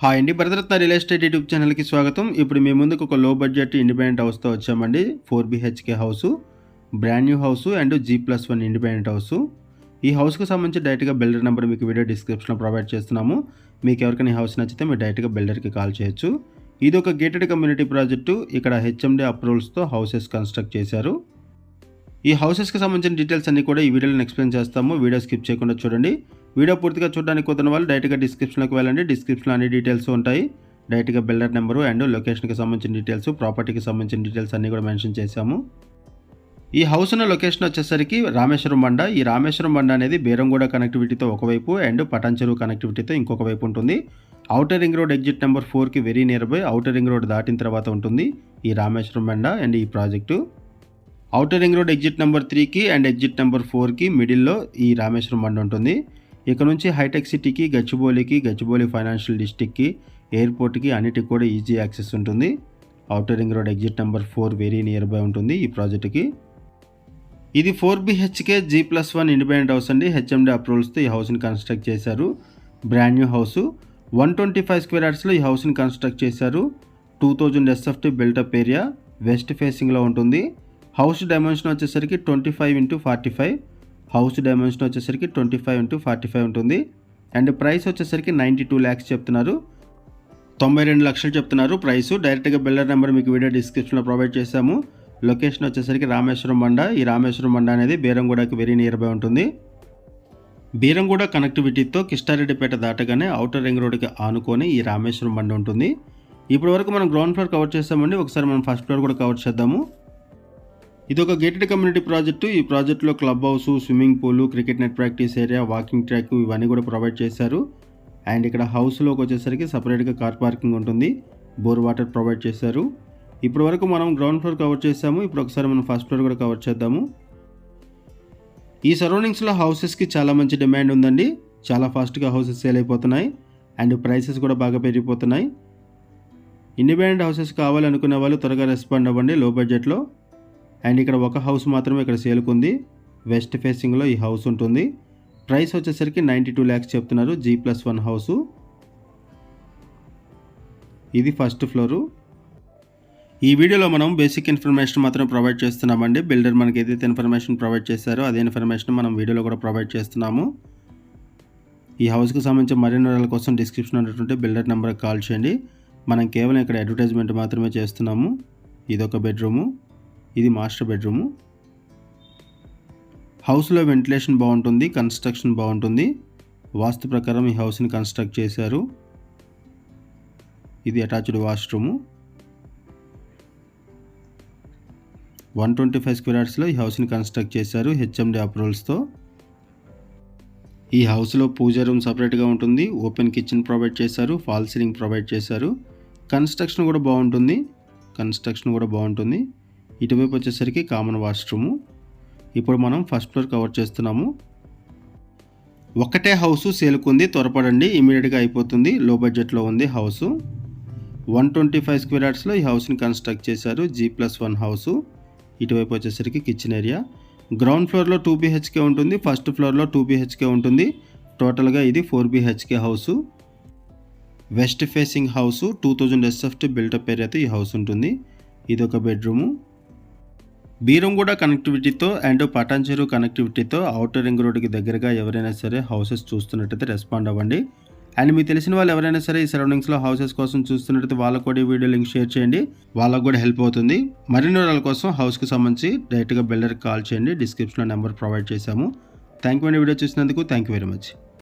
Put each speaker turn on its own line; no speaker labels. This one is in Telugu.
హాయ్ అండి, భరతరత్న రియల్ ఎస్టేట్ యూట్యూబ్ ఛానల్కి స్వాగతం. ఇప్పుడు మీ ముందుకు ఒక లో బడ్జెట్ ఇండిపెండెంట్ హౌస్తో వచ్చామండి. 4 BHK house, brand new house and G+1 independent house. ఈ హౌస్కు సంబంధించి డైరెక్ట్గా బిల్డర్ నెంబర్ మీకు వీడియో డిస్క్రిప్షన్లో ప్రొవైడ్ చేస్తున్నాము. మీకు ఎవరికైనా ఈ హౌస్ నచ్చితే మీరు డైరెక్ట్గా బిల్డర్కి కాల్ చేయొచ్చు. ఇది ఒక గేటెడ్ కమ్యూనిటీ ప్రాజెక్టు. ఇక్కడ HMD అప్రూవల్స్తో హౌసెస్ కన్స్ట్రక్ట్ చేశారు. ఈ హౌసెస్కి సంబంధించిన డీటెయిల్స్ అన్ని కూడా ఈ వీడియోలో ఎక్స్ప్లెయిన్ చేస్తాము. వీడియో స్కిప్ చేయకుండా చూడండి. వీడియో పూర్తిగా చూడడానికి కుదరని వాళ్ళు డైరెక్ట్గా డిస్క్రిప్షన్లోకి వెళ్ళండి. డిస్క్రిప్షన్లో అన్ని డీటెయిల్స్ ఉంటాయి. డైరెక్ట్గా బిల్డర్ నెంబరు అండ్ లొకేషన్కి సంబంధించిన డీటెయిల్స్, ప్రాపర్టీకి సంబంధించిన డీటెయిల్స్ అన్ని కూడా మెన్షన్ చేశాము. ఈ హౌస్ ఉన్న లొకేషన్ వచ్చేసరికి రామేశ్వరం బండ. ఈ రామేశ్వరం బండ అనేది బేరంగూడ కనెక్టివిటీతో ఒకవైపు అండ్ పటాన్చెరువు కనెక్టివిటీతో ఇంకొక వైపు ఉంటుంది. Outer ring road exit number 4కి very near by. Outer ring road దాటిన తర్వాత ఉంటుంది ఈ రామేశ్వరం బండ అండ్ ఈ project. Outer ring road exit number 3కి అండ్ ఎగ్జిట్ నెంబర్ 4కి మిడిల్లో ఈ రామేశ్వరం బండ ఉంటుంది. ఇక్కడ నుంచి హైటెక్ సిటీకి, గచ్చిబౌలి ఫైనాన్షియల్ డిస్ట్రిక్ట్కి, ఎయిర్పోర్ట్కి అన్నిటికి కూడా ఈజీ యాక్సెస్ ఉంటుంది. Outer ring road exit number 4 very near by ఉంటుంది ఈ ప్రాజెక్టుకి. ఇది 4 BHK G+1 ఇండిపెండెంట్ హౌస్ అండి. HMD అప్రూవల్స్తో ఈ హౌస్ని కన్స్ట్రక్ట్ చేశారు. Brand new house. 125 స్క్వేర్ యార్డ్స్లో ఈ హౌస్ని కన్స్ట్రక్ట్ చేశారు. 2000 SFT బిల్టప్ ఏరియా. వెస్ట్ ఫేసింగ్లో ఉంటుంది. హౌస్ డైమెన్షన్ వచ్చేసరికి 25x45. హౌస్ డైమెన్షన్ వచ్చేసరికి 25x45 ఉంటుంది. అండ్ ప్రైస్ వచ్చేసరికి 92 lakhs చెప్తున్నారు. 92 లక్షలు చెప్తున్నారు ప్రైస్. డైరెక్ట్గా బిల్డర్ నెంబర్ మీకు వీడియో డిస్క్రిప్షన్లో ప్రొవైడ్ చేశాము. లొకేషన్ వచ్చేసరికి రామేశ్వరం బండ. ఈ రామేశ్వరం బండ అనేది బేరంగూడకి వెరీ నియర్ బై ఉంటుంది. బీరంగూడ కనెక్టివిటీతో కిష్టారెడ్డిపేట దాటగానే ఔటర్ రింగ్ రోడ్కి ఆనుకొని ఈ రామేశ్వరం బండ ఉంటుంది. ఇప్పటి వరకు మనం గ్రౌండ్ ఫ్లోర్ కవర్ చేస్తామండి. ఒకసారి మనం ఫస్ట్ ఫ్లోర్ కూడా కవర్ చేద్దాము. ఇది ఒక గేటెడ్ కమ్యూనిటీ ప్రాజెక్టు. ఈ ప్రాజెక్టులో club house, swimming pool, cricket net practice area, walking track ఇవన్నీ కూడా ప్రొవైడ్ చేశారు. అండ్ ఇక్కడ హౌస్లోకి వచ్చేసరికి సపరేట్గా కార్ పార్కింగ్ ఉంటుంది. బోర్ వాటర్ ప్రొవైడ్ చేశారు. ఇప్పటి వరకు మనం గ్రౌండ్ ఫ్లోర్ కవర్ చేసాము. ఇప్పుడు ఒకసారి మనం ఫస్ట్ ఫ్లోర్ కూడా కవర్ చేద్దాము. ఈ సరౌండింగ్స్లో హౌసెస్కి చాలా మంచి డిమాండ్ ఉందండి. చాలా ఫాస్ట్గా హౌసెస్ సేల్ అయిపోతున్నాయి అండ్ ప్రైసెస్ కూడా బాగా పెరిగిపోతున్నాయి. ఇండిపెండెంట్ హౌసెస్ కావాలనుకునే వాళ్ళు త్వరగా రెస్పాండ్ అవ్వండి లో బడ్జెట్లో. అండ్ ఇక్కడ ఒక హౌస్ మాత్రమే ఇక్కడ సేల్కుంది. వెస్ట్ ఫేసింగ్లో ఈ హౌస్ ఉంటుంది. ప్రైస్ వచ్చేసరికి 92 lakhs చెప్తున్నారు. G+1 house. ఇది ఫస్ట్ ఫ్లోరు. ఈ వీడియోలో మనం బేసిక్ ఇన్ఫర్మేషన్ మాత్రం ప్రొవైడ్ చేస్తున్నామండి. బిల్డర్ మనకి ఏదైతే ఇన్ఫర్మేషన్ ప్రొవైడ్ చేశారో అదే ఇన్ఫర్మేషన్ మనం వీడియోలో కూడా ప్రొవైడ్ చేస్తున్నాము. ఈ హౌస్కి సంబంధించిన మరిన్ని వివరాల కోసం డిస్క్రిప్షన్ ఉన్నటువంటి బిల్డర్ నెంబర్కి కాల్ చేయండి. మనం కేవలం ఇక్కడ అడ్వర్టైజ్మెంట్ మాత్రమే చేస్తున్నాము. ఇదొక బెడ్రూము. ఇది మాస్టర్ బెడ్రూము. హౌస్లో వెంటిలేషన్ బాగుంటుంది, కన్స్ట్రక్షన్ బాగుంటుంది. వాస్తు ప్రకారం ఈ హౌస్ని కన్స్ట్రక్ట్ చేశారు. ఇది అటాచ్డ్ వాష్రూము. 125 స్క్వేర్ యార్డ్స్లో ఈ హౌస్ని కన్స్ట్రక్ట్ చేశారు HMD అప్రూవల్స్తో. ఈ హౌస్లో పూజా రూమ్ సపరేట్గా ఉంటుంది. ఓపెన్ కిచెన్ ప్రొవైడ్ చేశారు. ఫాల్ సీలింగ్ ప్రొవైడ్ చేశారు. కన్స్ట్రక్షన్ కూడా బాగుంటుంది. ఇటువైపు వచ్చేసరికి కామన్ వాష్రూము. ఇప్పుడు మనం ఫస్ట్ ఫ్లోర్ కవర్ చేస్తున్నాము. ఒకటే హౌసు సేల్కుంది, త్వరపడండి, ఇమీడియట్గా అయిపోతుంది. లో బడ్జెట్లో ఉంది హౌసు. 125 స్క్వేర్ యార్డ్స్లో ఈ హౌస్ని కన్స్ట్రక్ట్ చేశారు. G+1 house. ఇటువైపు వచ్చేసరికి కిచెన్ ఏరియా. గ్రౌండ్ ఫ్లోర్లో 2 BHK ఉంటుంది. ఫస్ట్ ఫ్లోర్లో 2 BHK ఉంటుంది. టోటల్గా ఇది 4 BHK house. West facing house. 2000 SFT built up ఏరియాతో ఈ హౌస్ ఉంటుంది. ఇది ఒక బెడ్రూము. బీరంగూడ కనెక్టివిటీతో అండ్ పటాన్చెరువు కనెక్టివిటీతో ఔటర్ రింగ్ రోడ్కి దగ్గరగా ఎవరైనా సరే హౌసెస్ చూస్తున్నట్టయితే రెస్పాండ్ అవ్వండి. అండ్ మీకు తెలిసిన వాళ్ళు ఎవరైనా సరే ఈ సరౌండింగ్స్లో హౌసెస్ కోసం చూస్తున్నట్టయితే వాళ్ళకు కూడా ఈ వీడియో లింక్ షేర్ చేయండి. వాళ్ళకు కూడా హెల్ప్ అవుతుంది. మరిన్ని వివరాల కోసం హౌస్కి సంబంధించి డైరెక్ట్గా బిల్డర్కి కాల్ చేయండి. డిస్క్రిప్షన్లో నెంబర్ ప్రొవైడ్ చేశాము. థ్యాంక్ యూ అండి వీడియో చూసినందుకు. Thank you very much.